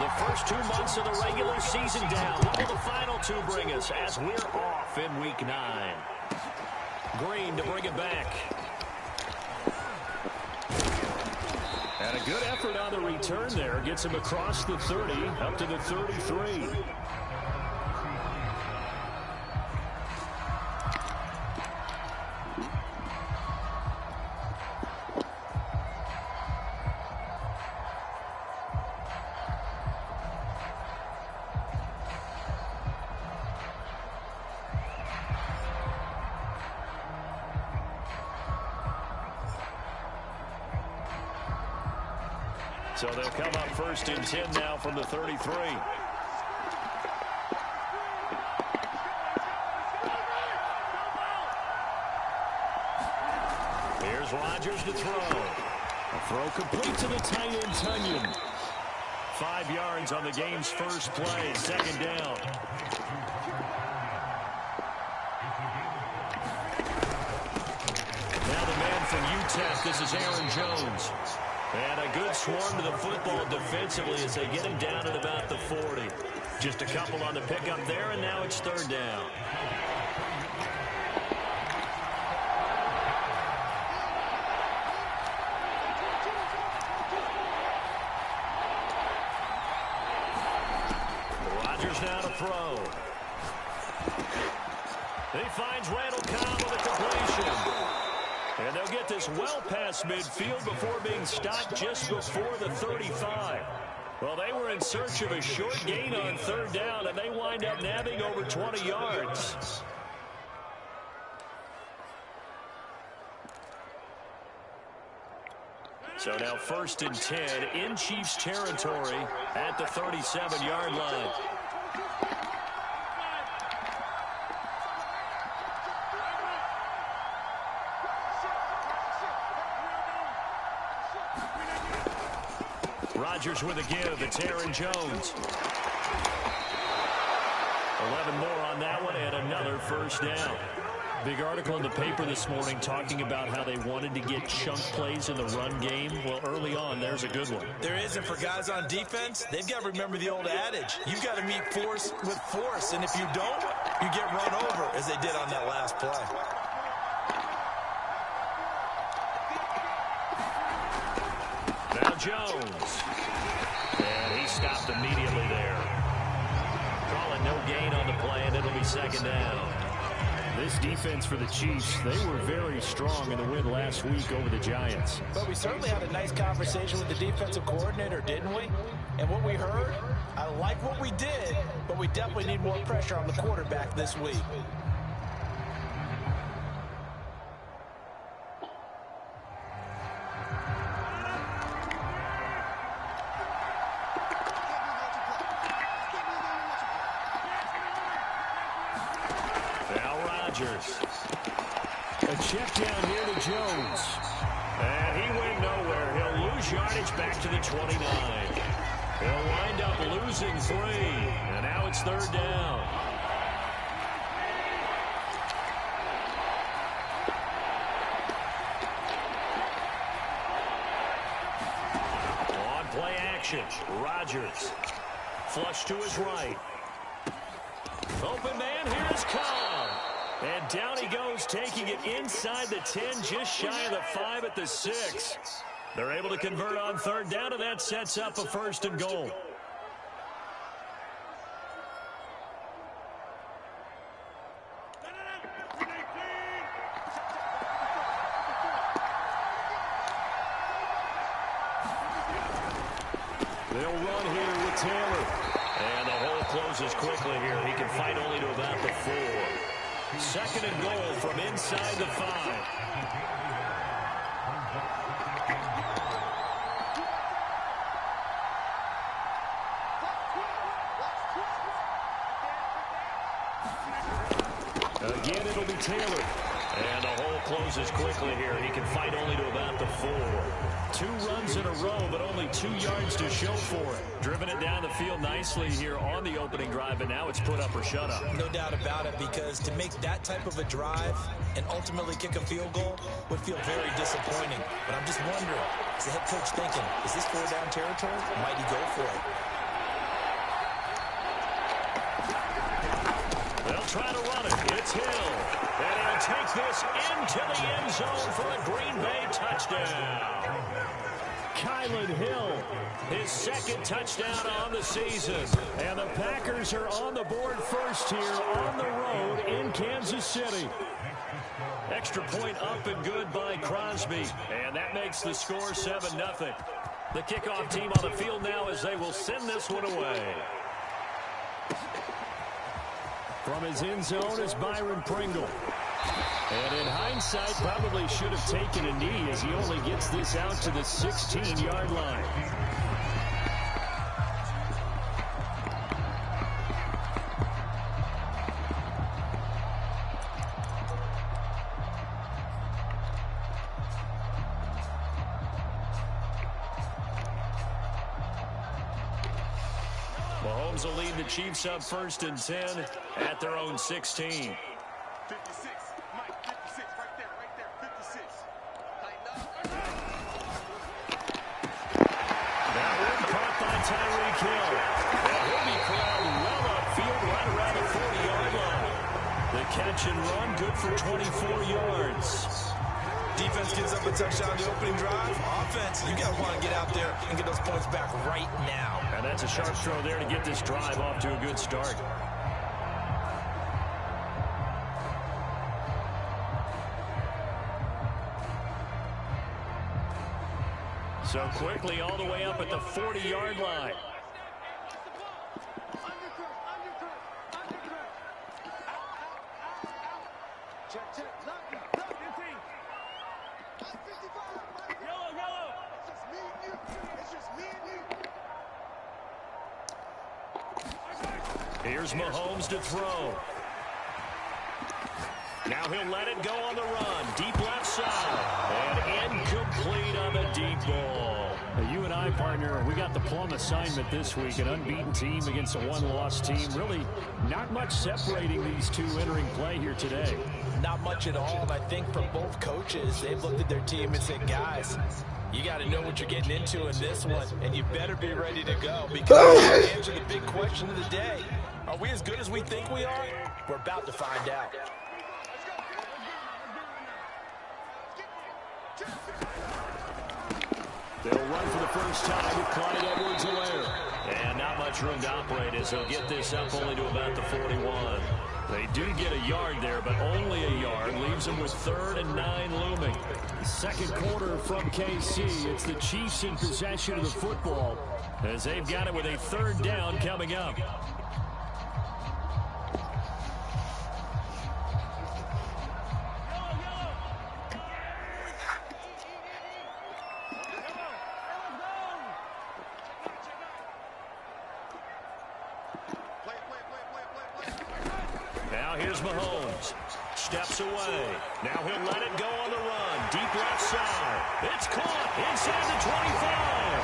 The first 2 months of the regular season down. What will the final 2 bring us as we're off in Week 9? Green to bring it back. And a good effort on the return there. Gets him across the 30, up to the 33. So they'll come up first and 10 now from the 33. Here's Rodgers to throw. A throw complete to the tight end, Tunyon. 5 yards on the game's first play, second down. Now the man from UTEP, this is Aaron Jones. And a good swarm to the football defensively as they get him down at about the 40. Just a couple on the pickup there, and now it's third down. Rodgers now to throw. He finds Randall Cobb with a completion. And they'll get this well past midfield before being stopped just before the 35. Well, they were in search of a short gain on third down, and they wind up nabbing over 20 yards. So now first and 10 in Chiefs territory at the 37-yard line. Rodgers with a give. It's Aaron Jones. 11 more on that one and another first down. Big article in the paper this morning talking about how they wanted to get chunk plays in the run game. Well, early on, there's a good one. There is, and for guys on defense, they've got to remember the old adage. You've got to meet force with force, and if you don't, you get run over, as they did on that last play. Now Jones. And he stopped immediately there. Calling no gain on the play, and it'll be second down. This defense for the Chiefs, they were very strong in the win last week over the Giants. But we certainly had a nice conversation with the defensive coordinator, didn't we? And what we heard, I like what we did, but we definitely need more pressure on the quarterback this week. A check down here to Jones. And he went nowhere. He'll lose yardage back to the 29. He'll wind up losing 3. And now it's third down. On play action. Rodgers. Flush to his right. Open man. Here's Cobb. And down he goes, taking it inside the 10, just shy of the 5 at the 6. They're able to convert on third down, and that sets up a first and goal. They'll run here with Taylor. And the hole closes quickly here. He can fight only to about the 4. Second and goal from inside the 5. Again, it'll be Taylor. And the hole closes quickly here. He can fight only to about the 4. 2 runs in a row, but only 2 yards to show for it. Driven it down the field nicely here on the opening drive, and now it's put up or shut up. No doubt about it, because to make that type of a drive and ultimately kick a field goal would feel very disappointing. But I'm just wondering, is the head coach thinking, is this 4-down territory? Might he go for it? try to run it. It's Hill. And he'll take this into the end zone for a Green Bay touchdown. Kylan Hill, his second touchdown on the season. And the Packers are on the board first here on the road in Kansas City. Extra point up and good by Crosby. And that makes the score 7-0. The kickoff team on the field now as they will send this one away. From his end zone is Byron Pringle. And in hindsight, probably should have taken a knee as he only gets this out to the 16-yard line. Mahomes will lead the Chiefs up 1st and 10 at their own 16. 56. Mike, 56. Right there. 56. That one caught by Tyreek Hill. And he'll be corralled well upfield right around the 40-yard line. The catch and run good for 24 yards. Defense gives up a touchdown on the opening drive. Offense, you got to want to get out there and get those points back right now. And that's a sharp throw there to get this drive off to a good start. So quickly all the way up at the 40-yard line. Here's Mahomes to throw. Now he'll let it go on the run. Deep left side. And incomplete on the deep ball. Now, you and I, partner, we got the plum assignment this week. An unbeaten team against a one-loss team. Really not much separating these two entering play here today. Not much at all, and I think for both coaches, they've looked at their team and said, guys, you got to know what you're getting into in this one, and you better be ready to go because you answer the big question of the day. Are we as good as we think we are? We're about to find out. They'll run for the first time with Clyde Edwards-Helaire. And not much room to operate as they'll get this up only to about the 41. They do get a yard there, but only a yard. Leaves them with 3rd and 9 looming. Second quarter from KC. It's the Chiefs in possession of the football, as they've got it with a 3rd down coming up. Now here's Mahomes. Steps away. Now he'll let it go on the run. Deep left side. It's caught inside the 25.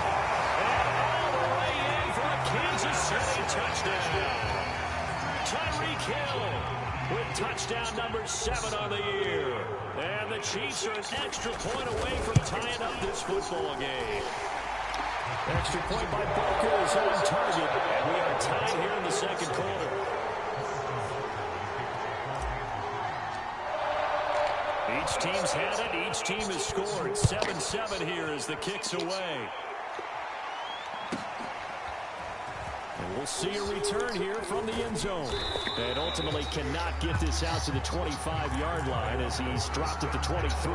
And all the way in for a Kansas City touchdown. Tyreek Hill with touchdown number 7 on the year. And the Chiefs are an extra point away from tying up this football game. extra point by Booker is on target. And we are tied here in the second quarter. Each team's had it. Each team has scored. 7-7 here as the kick's away. And we'll see a return here from the end zone. And ultimately cannot get this out to the 25-yard line as he's dropped at the 23.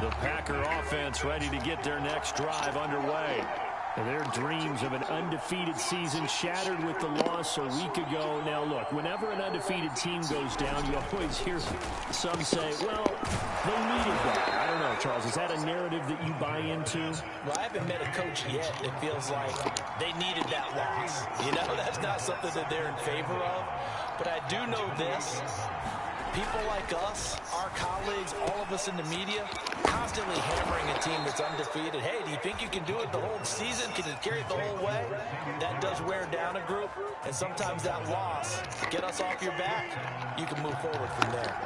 The Packer offense ready to get their next drive underway. And their dreams of an undefeated season shattered with the loss a week ago. Now, look, whenever an undefeated team goes down, you always hear some say, well, they needed that. I don't know, Charles. Is that a narrative that you buy into? Well, I haven't met a coach yet that feels like they needed that loss. You know, that's not something that they're in favor of. But I do know this. People like us, our colleagues, all of us in the media, constantly hammering a team that's undefeated. Hey, do you think you can do it the whole season? Can you carry it the whole way? That does wear down a group, and sometimes that loss, get us off your back, you can move forward from there.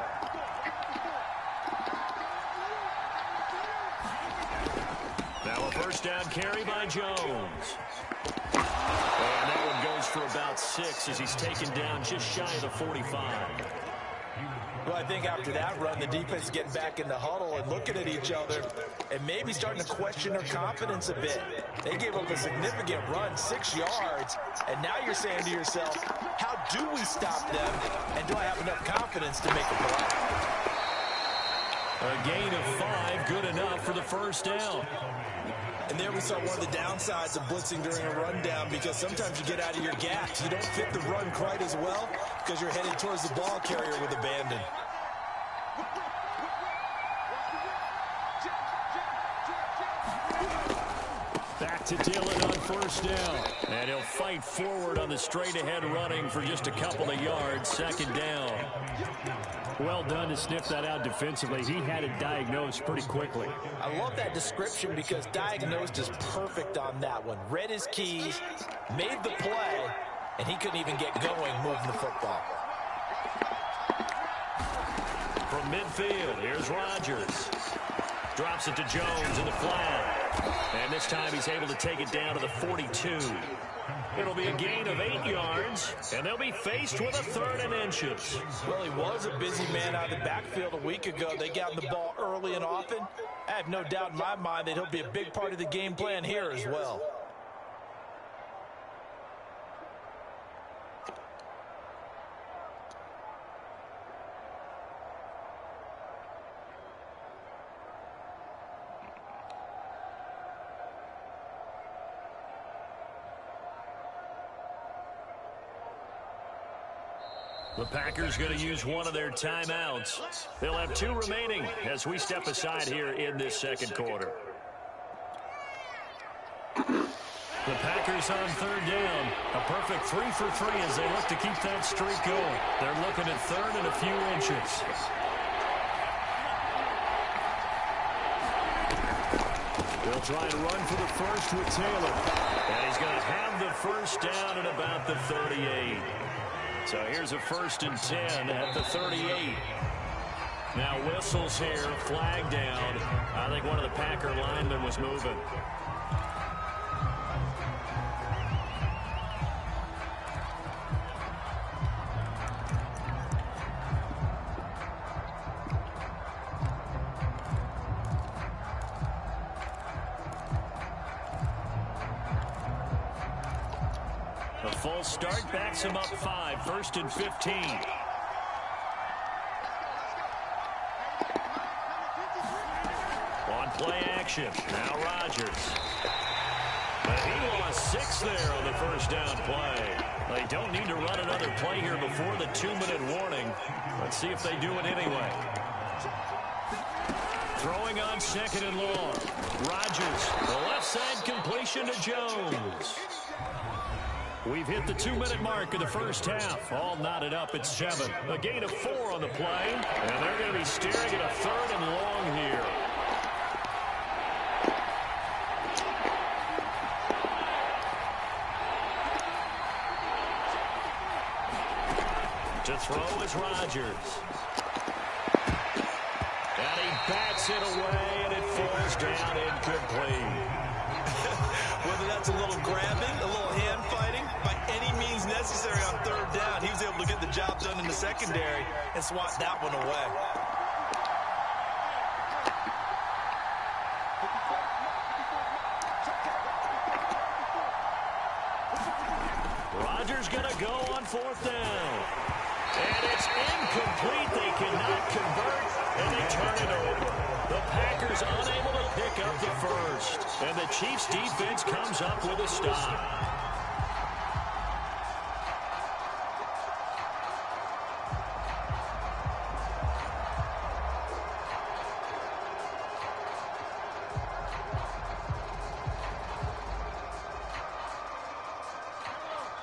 Now a first down carry by Jones. And that one goes for about 6 as he's taken down just shy of the 45. Well, I think after that run, the defense is getting back in the huddle and looking at each other and maybe starting to question their confidence a bit. They gave up a significant run, 6 yards, and now you're saying to yourself, how do we stop them, and do I have enough confidence to make a play? A gain of 5, good enough for the first down. And there we saw one of the downsides of blitzing during a rundown, because sometimes you get out of your gaps. You don't fit the run quite as well because you're headed towards the ball carrier with abandon. Back to Dillon on first down. And he'll fight forward on the straight-ahead running for just a couple of yards. Second down. Well done to sniff that out defensively. He had it diagnosed pretty quickly. I love that description because diagnosed is perfect on that one. Read his keys, made the play, and he couldn't even get going moving the football. From midfield, here's Rodgers. Drops it to Jones in the flat. And this time he's able to take it down to the 42. It'll be a gain of 8 yards, and they'll be faced with a 3rd and inches. Well, he was a busy man out of the backfield a week ago. They got him the ball early and often. I have no doubt in my mind that he'll be a big part of the game plan here as well. The Packers going to use one of their timeouts. They'll have 2 remaining as we step aside here in this second quarter. The Packers on 3rd down. A perfect 3 for 3 as they look to keep that streak going. They're looking at 3rd and a few inches. They'll try to run for the first with Taylor. And he's going to have the first down at about the 38. So here's a 1st and 10 at the 38. Now whistles here, flag down. I think one of the Packer linemen was moving. A full start backs him up 5, 1st and 15. On play action, now Rodgers. And he lost 6 there on the first down play. They don't need to run another play here before the 2-minute warning. Let's see if they do it anyway. Throwing on 2nd and long. Rodgers, the left side completion to Jones. We've hit the 2-minute mark of the first half. All knotted up at 7. A gain of 4 on the play. And they're going to be staring at a 3rd and long here. To throw is Rodgers. And he bats it away, and it falls down incomplete. Whether that's a little grabbing, a little hand fighting, by any means necessary on 3rd down, he was able to get the job done in the secondary and swat that one away. Rodgers going to go on 4th down. And it's incomplete. They cannot convert, and they turn it over. The Packers unable to pick up the first. And the Chiefs defense comes up with a stop.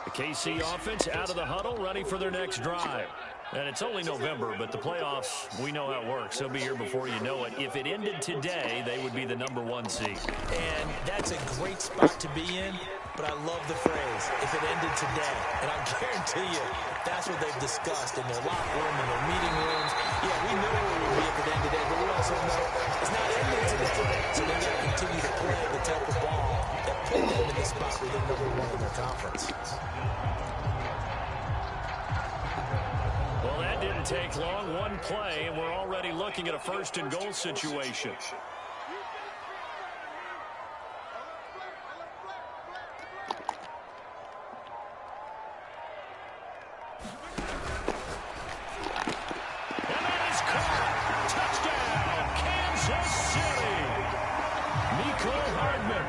The KC offense out of the huddle, ready for their next drive. And it's only November, but the playoffs, we know how it works. They'll be here before you know it. If it ended today, they would be the #1 seed. And that's a great spot to be in, but I love the phrase, if it ended today. And I guarantee you, that's what they've discussed in their locker room, in their meeting rooms. Yeah, we knew it would be if it ended today, but we also know it's not ending today. So they've got to continue to play the type of ball that put them in the spot where they're #1 in their conference. Well, that didn't take long. One play, and we're already looking at a first-and-goal situation. And that is caught. Touchdown, Kansas City. Mecole Hardman,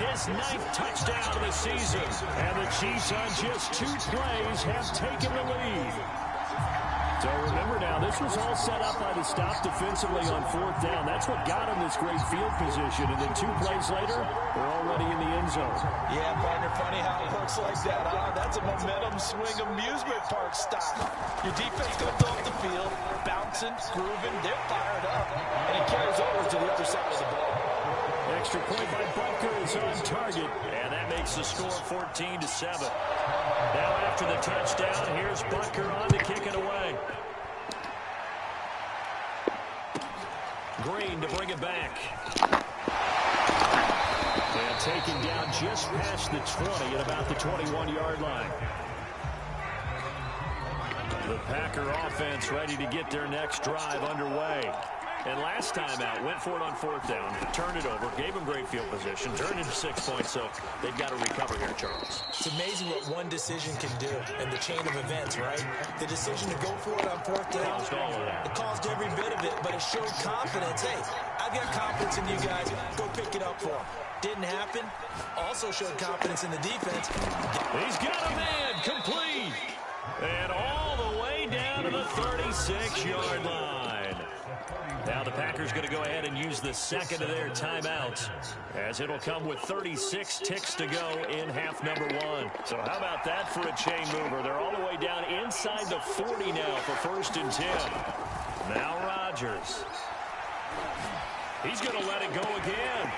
his 9th touchdown of the season. And the Chiefs on just 2 plays have taken the lead. So remember now, this was all set up by the stop defensively on 4th down. That's what got him this great field position. And then 2 plays later, they're already in the end zone. Yeah, partner, funny how it works like that, huh? That's a momentum swing amusement park style. Your defense comes off the field, bouncing, grooving, they're fired up, and it carries over to the other side of the ball. Extra point by Butker is on target, and that makes the score 14-7. Now after the touchdown, here's Butker on to kick it away. Green to bring it back. And taken down just past the 20 at about the 21-yard line. The Packer offense ready to get their next drive underway. And last time out, went for it on 4th down, turned it over, gave them great field position, turned into 6 points, so they've got to recover here, Charles. It's amazing what one decision can do in the chain of events, right? The decision to go for it on 4th down, Caused all of that. it caused every bit of it, but it showed confidence. Hey, I've got confidence in you guys. Go pick it up for them. Didn't happen. Also showed confidence in the defense. He's got a man, complete. And all the way down to the 36-yard line. Now the Packers going to go ahead and use the second of their timeouts, as it'll come with 36 ticks to go in half number 1. So how about that for a chain mover? They're all the way down inside the 40 now for 1st and 10. Now Rodgers. He's going to let it go again.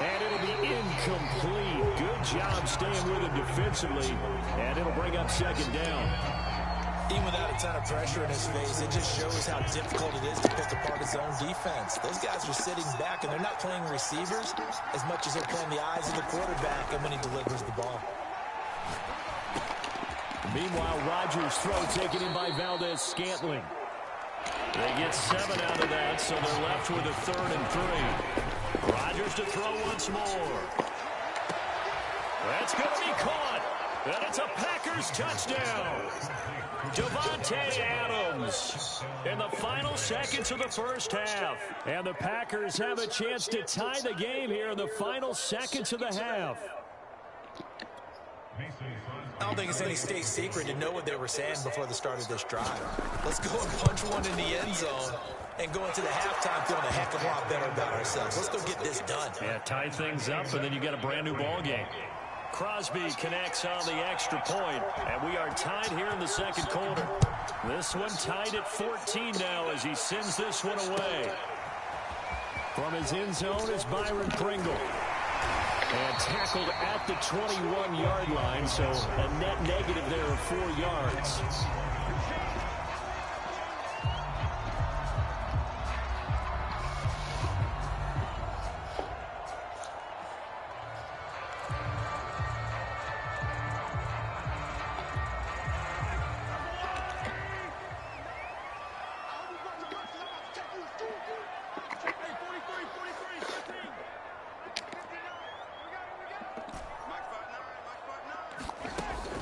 And it'll be incomplete. Good job staying with him defensively. And it'll bring up 2nd down. Even without a ton of pressure in his face, it just shows how difficult it is to pick apart his own defense. Those guys are sitting back, and they're not playing receivers as much as they're playing the eyes of the quarterback and when he delivers the ball. Meanwhile, Rodgers' throw taken in by Valdez-Scantling. They get 7 out of that, so they're left with a 3rd and 3. Rodgers to throw once more. That's going to be caught. And it's a Packers touchdown. Davante Adams in the final seconds of the first half. And the Packers have a chance to tie the game here in the final seconds of the half. I don't think it's any state secret to know what they were saying before the start of this drive. Let's go and punch one in the end zone and go into the halftime feeling a heck of a lot better about ourselves. Let's go get this done. Yeah, tie things up, and then you got a brand new ball game. Crosby connects on the extra point, and we are tied here in the 2nd quarter. This one tied at 14 now as he sends this one away. From his end zone is Byron Pringle. And tackled at the 21-yard line, so a net negative there of 4 yards.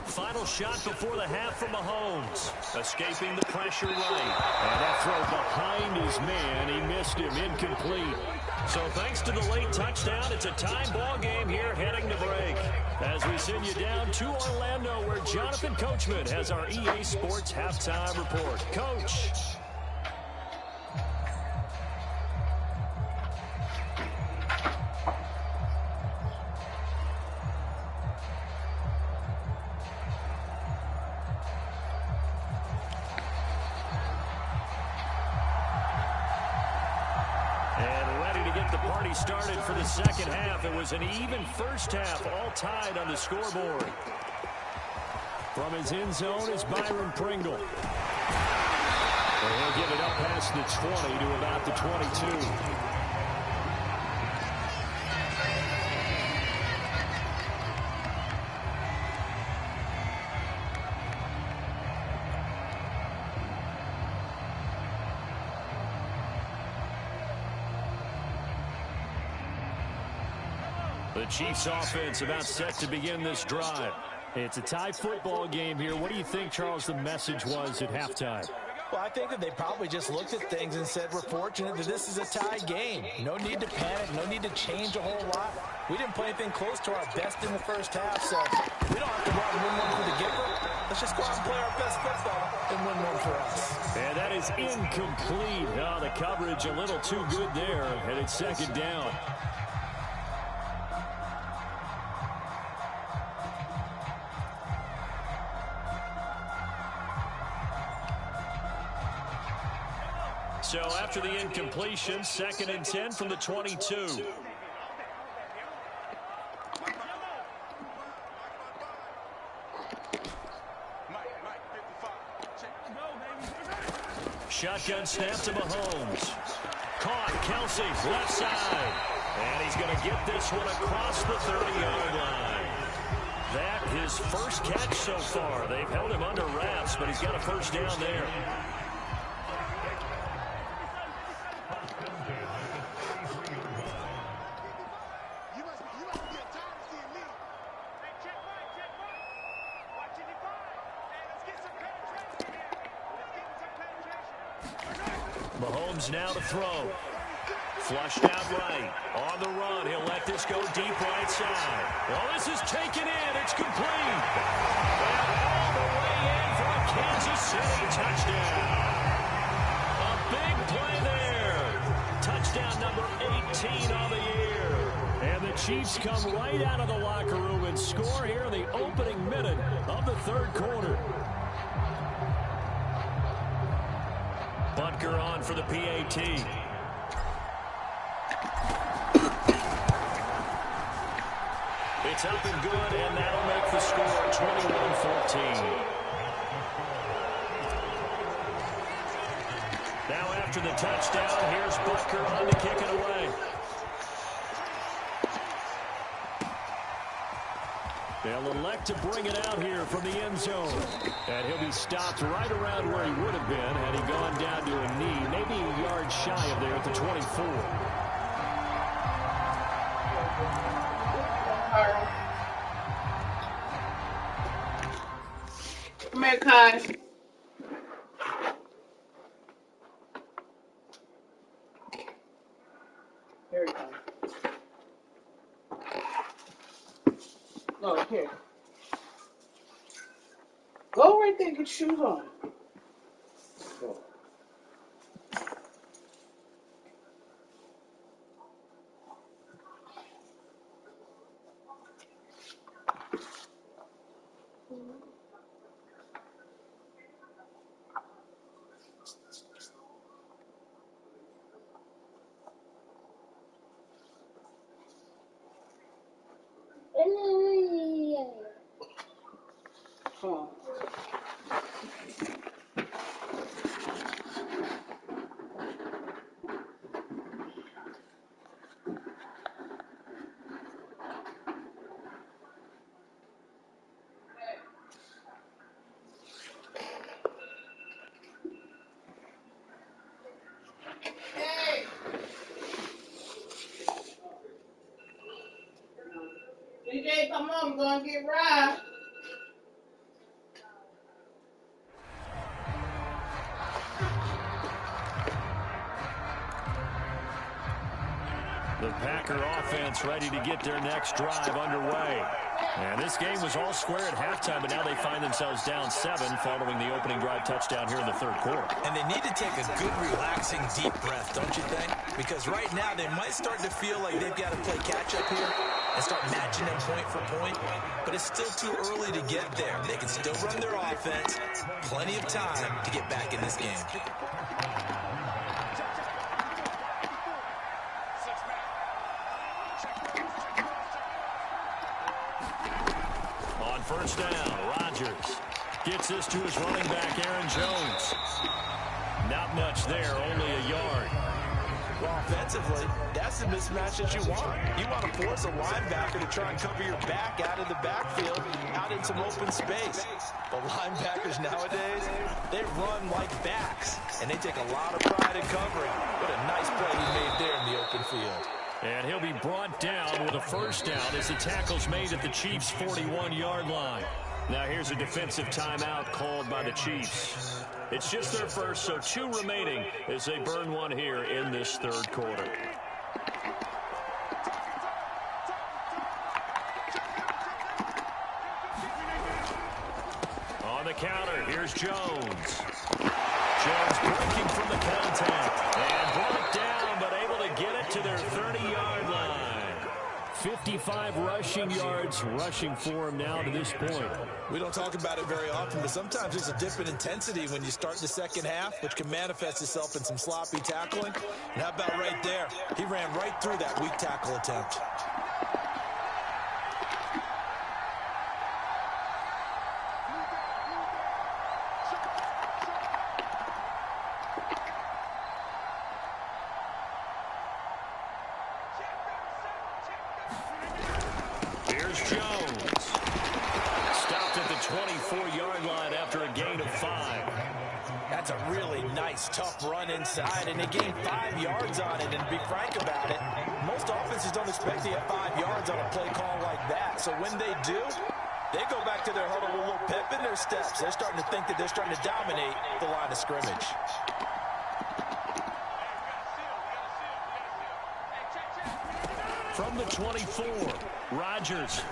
Final shot before the half from Mahomes. Escaping the pressure right. And that throw behind his man. He missed him. Incomplete. So thanks to the late touchdown, it's a tie ball game here heading to break. As we send you down to Orlando, where Jonathan Coachman has our EA Sports halftime report. Coach. get the party started for the second half. It was an even first half, all tied on the scoreboard. From his end zone is Byron Pringle. And he'll give it up past the 20 to about the 22. The Chiefs offense about set to begin this drive. It's a tie football game here. What do you think, Charles, the message was at halftime? Well, I think that they probably just looked at things and said, we're fortunate that this is a tie game. No need to panic, no need to change a whole lot. We didn't play anything close to our best in the first half, so we don't have to go out and win one for the giver. Let's just go out and play our best football and win one for us. And that is incomplete. Oh, the coverage a little too good there, and it's second down. So after the incompletion, 2nd and 10 from the 22. Shotgun snap to Mahomes. Caught, Kelsey, left side. And he's going to get this one across the 30-yard line. That his first catch so far. They've held him under wraps, but he's got a first down there. Mahomes now to throw. Flushed out right. On the run. He'll let this go deep right side. Well, this is taken in. It's complete. And all the way in for a Kansas City touchdown. A big play there. Touchdown number 18 on the year. And the Chiefs come right out of the locker room and score here in the opening minute of the third quarter. Butker on for the PAT. It's up and good, and that'll make the score 21-14. Now after the touchdown, here's Butker on to kick it away. They'll elect to bring it out here from the end zone. And he'll be stopped right around where he would have been had he gone down to a knee, maybe a yard shy of there at the 24. Come here, Kai. Here he comes. No, here. Go right there and get your shoes on. Go. Come on. Hey. DJ, come on, we're gonna get right. The Packer offense ready to get their next drive underway. And this game was all square at halftime, but now they find themselves down 7 following the opening drive touchdown here in the third quarter. And they need to take a good, relaxing, deep breath, don't you think? Because right now they might start to feel like they've got to play catch-up here and start matching them point for point. But it's still too early to get there. They can still run their offense. Plenty of time to get back in this game. 6 man. On first down, Rodgers gets this to his running back, Aaron Jones. Not much there, only a yard. Well, offensively, that's the mismatch that you want. You want to force a linebacker to try and cover your back out of the backfield, out in some open space. But linebackers nowadays, they run like backs, and they take a lot of pride in covering. What a nice play he made there in the open field. And he'll be brought down with a first down as the tackle's made at the Chiefs' 41-yard line. Now here's a defensive timeout called by the Chiefs. It's just their first, so 2 remaining as they burn one here in this third quarter. On the counter, here's Jones. Jones breaking from the contact and brought down, but able to get it to their 30-yard line. 55 rushing yards rushing for him now to this point. We don't talk about it very often, but sometimes there's a dip in intensity when you start the second half, which can manifest itself in some sloppy tackling. And how about right there? He ran right through that weak tackle attempt. Tough run inside, and they gained 5 yards on it. And to be frank about it, most offenses don't expect to get 5 yards on a play call like that. So when they do, they go back to their huddle with a little pep in their steps. They're starting to think that they're starting to dominate the line of scrimmage. From the 24, Rodgers.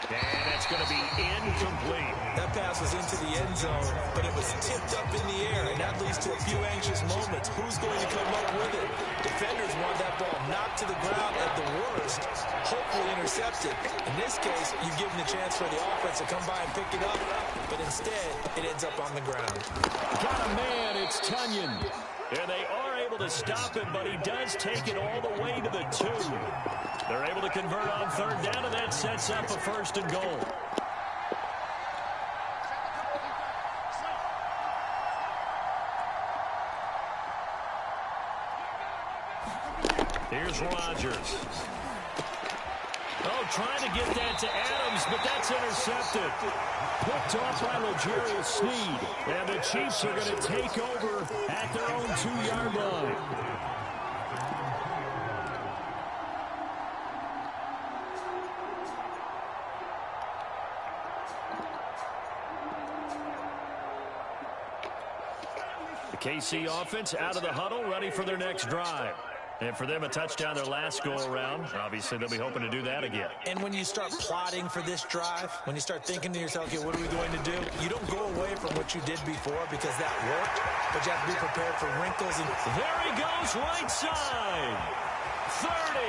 And it's going to be incomplete. That pass was into the end zone, but it was tipped up in the air, and that leads to a few anxious moments. Who's going to come up with it? Defenders want that ball knocked to the ground at the worst, hopefully intercepted. In this case, you give them the chance for the offense to come by and pick it up, but instead, it ends up on the ground. Got a man, it's Tunyon. And they are able to stop him, but he does take it all the way to the 2. They're able to convert on third down, and that sets up a first and goal. Here's Rodgers. Oh, trying to get that to Adams, but that's intercepted. Picked off by L'Jarius Sneed. And the Chiefs are going to take over at their own 2-yard line. The KC offense out of the huddle, ready for their next drive. And for them, a touchdown their last go-around. Obviously, they'll be hoping to do that again. And when you start plotting for this drive, when you start thinking to yourself, okay, what are we going to do? You don't go away from what you did before because that worked, but you have to be prepared for wrinkles. And there he goes, right side. 30,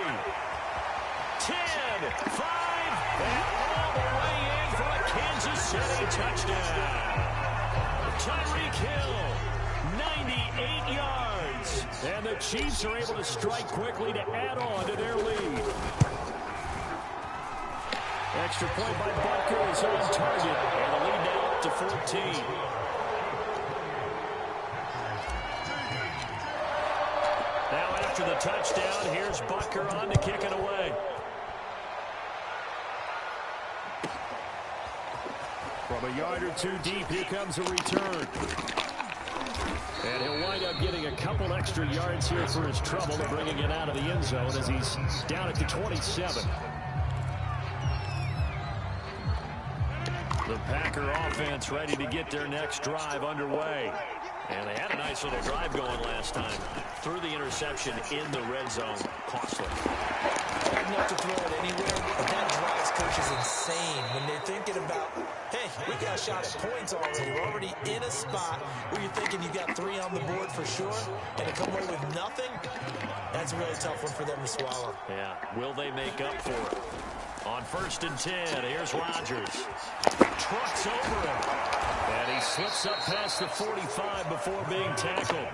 10, 5, and all the way in for a Kansas City touchdown. Tyreek Hill, 98 yards. And the Chiefs are able to strike quickly to add on to their lead. Extra point by Butker is on target. And the lead now up to 14. Now after the touchdown, here's Butker on to kick it away. From a yard or 2 deep, here comes a return. And he'll wind up getting a couple extra yards here for his trouble and bringing it out of the end zone as he's down at the 27. The Packer offense ready to get their next drive underway. And they had a nice little drive going last time. Threw the interception in the red zone. Costly. Hard enough to throw it anywhere, but that drives coaches insane when they're thinking about, hey, we got a shot at points already. We're already in a spot where you're thinking you got 3 on the board for sure, and to come away with nothing, that's a really tough one for them to swallow. Yeah, will they make up for it? On first and 10, here's Rodgers. Trucks over him. And he slips up past the 45 before being tackled.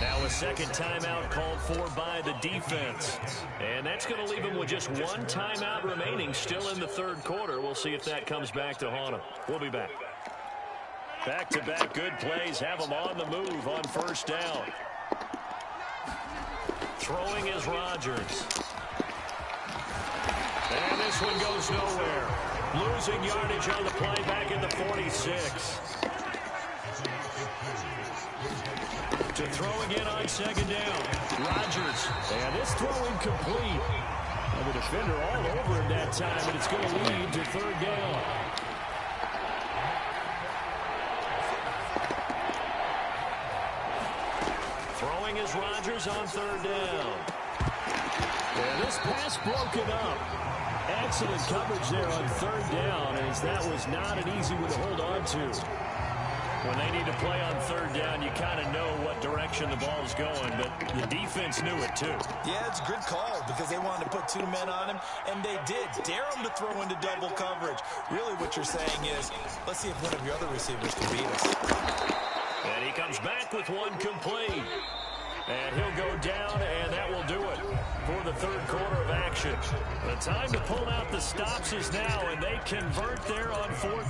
Now a second timeout called for by the defense. And that's going to leave them with just one timeout remaining still in the third quarter. We'll see if that comes back to haunt them. We'll be back. Back-to-back good plays have them on the move on first down. Throwing is Rodgers. And this one goes nowhere. Losing yardage on the play back in the 46. To throw again on second down. Rodgers. And this throw incomplete. And the defender all over him that time, and it's going to lead to third down. Throwing is Rodgers on third down. And this pass broken up. Excellent coverage there on third down, as that was not an easy one to hold on to. When they need to play on third down, you kind of know what direction the ball's going, but the defense knew it too. Yeah, it's a good call because they wanted to put two men on him, and they did. Dare him to throw into double coverage. Really what you're saying is, let's see if one of your other receivers can beat us. And he comes back with one complete. And he'll go down, and that will do it for the third quarter of action. The time to pull out the stops is now, and they convert there on fourth